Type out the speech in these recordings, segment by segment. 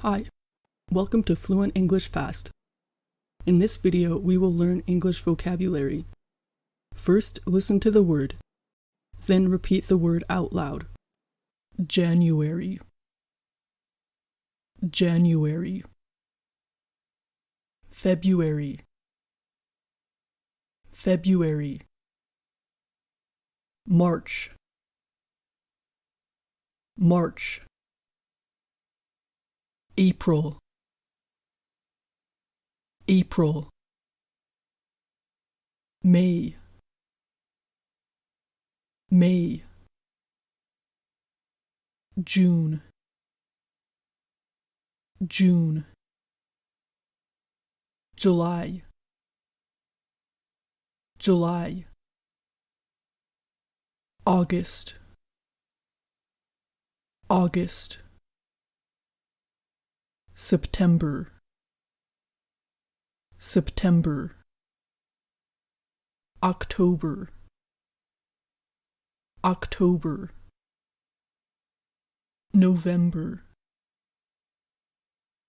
Hi, welcome to Fluent English Fast. In this video, we will learn English vocabulary. First, listen to the word. Then repeat the word out loud. January. January. February. February. March. March. April. April. May. May. June. June. July. July. August. August. September. September. October. October. November.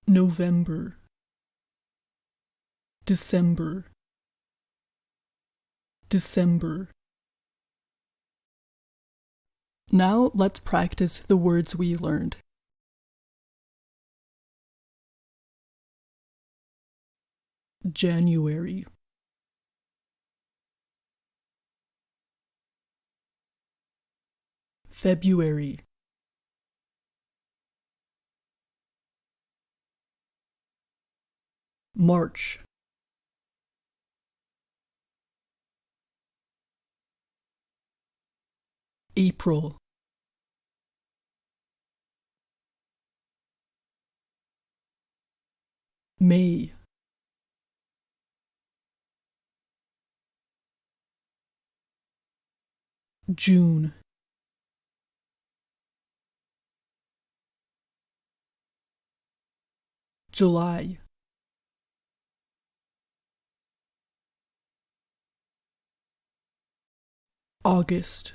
November. December. December. Now let's practice the words we learned. January. February. March. April. May. June. July. August.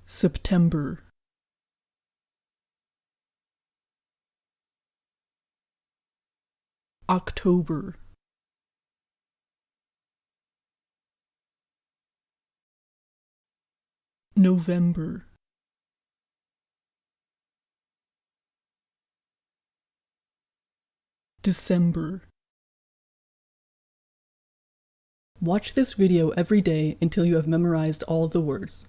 September. October. November. December. Watch this video every day until you have memorized all of the words.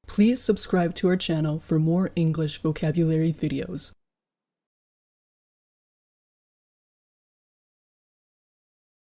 Please subscribe to our channel for more English vocabulary videos.